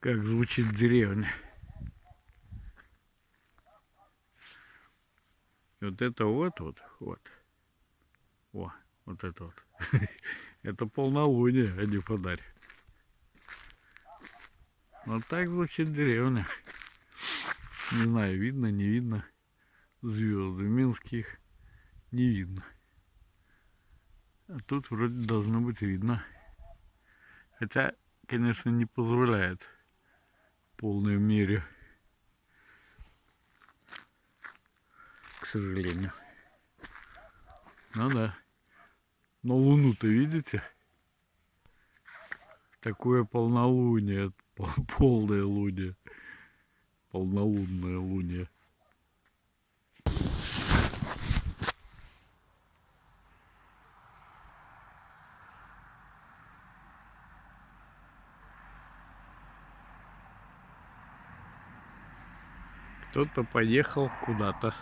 Как звучит деревня. И вот это вот. О, вот это вот. Это полнолуние, а не фонарь. Вот так звучит деревня. Не знаю, видно, не видно. Звезды в Минске их не видно. А тут вроде должно быть видно. Хотя, конечно, не позволяет в полной мере, к сожалению. Ну да. Но луну-то видите? Такое полнолуние, полное луние, полнолунное луние. Кто-то поехал куда-то.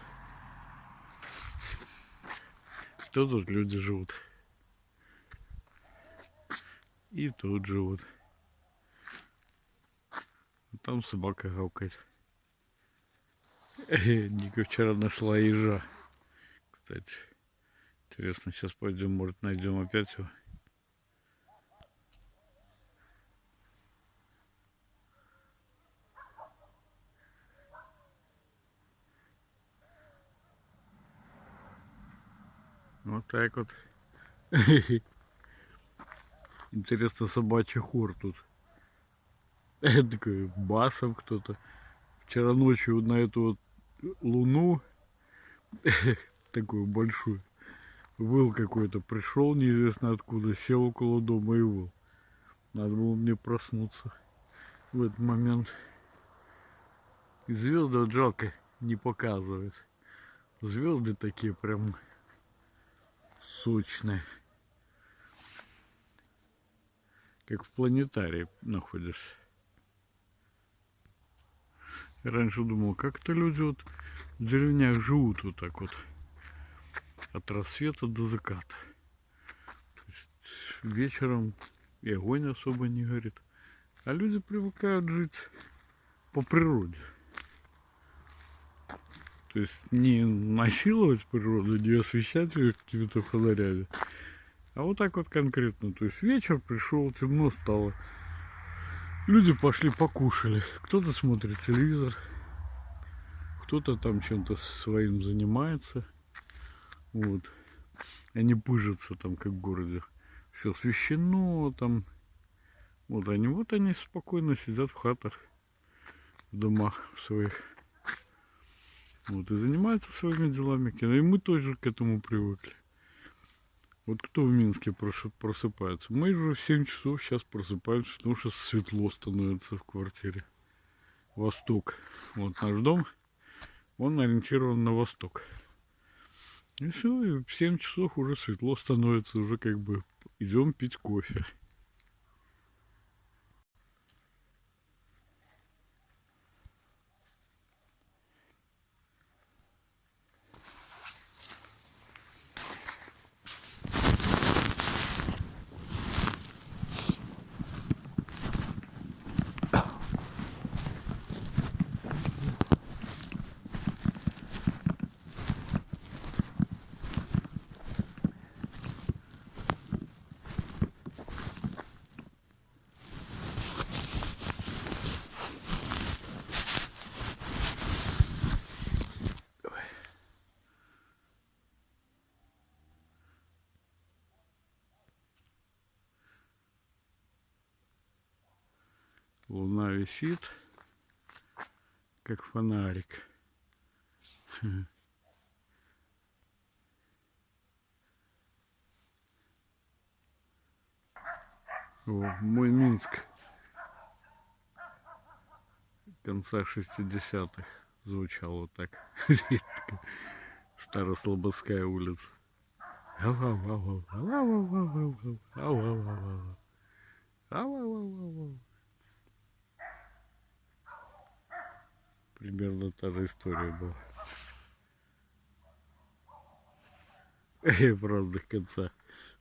Кто тут люди живут? И тут живут. Там собака гавкает. Ника вчера нашла ежа. Кстати, интересно, сейчас пойдем, может, найдем опять его. Вот так вот. Интересно, собачий хор тут. Такой басом кто-то. Вчера ночью на эту вот луну, такую большую, выл какой-то, пришел неизвестно откуда, сел около дома и выл. Надо было мне проснуться в этот момент. И звезды вот жалко не показывает. Звезды такие прям сочные. Как в планетарии находишься. Я раньше думал, как это люди вот в деревнях живут вот так вот. От рассвета до заката. То есть вечером и огонь особо не горит. А люди привыкают жить по природе. То есть не насиловать природу, не освещать ее какими-то фонарями. А вот так вот конкретно. То есть вечер пришел, темно стало. Люди пошли покушали. Кто-то смотрит телевизор. Кто-то там чем-то своим занимается. Вот. Они пыжатся там, как в городе. Все освещено там. Вот они спокойно сидят в хатах, в домах своих. Вот, и занимаются своими делами. И мы тоже к этому привыкли. Вот кто в Минске просыпается? Мы уже в 7 часов сейчас просыпаемся, потому что светло становится в квартире. Восток. Вот наш дом, он ориентирован на восток. И все, и в 7 часов уже светло становится, уже как бы идем пить кофе. Луна висит, как фонарик. О, мой Минск конца 60-х звучал вот так. Старослободская улица. Примерно та же история была. Правда, конца.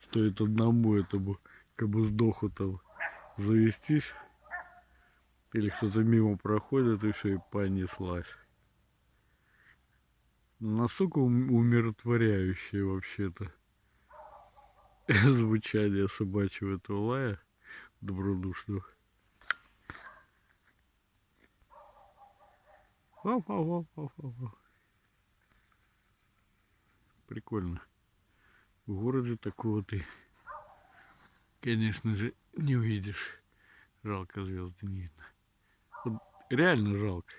Стоит одному этому, как бы сдоху там завестись, Или кто-то мимо проходит и все, и понеслась. Настолько умиротворяющее вообще-то звучание собачьего этого лая добродушного. Вау-вау-вау-вау-вау. Прикольно. В городе такого ты, конечно же, не увидишь. Жалко, звезды не видно. Вот реально жалко.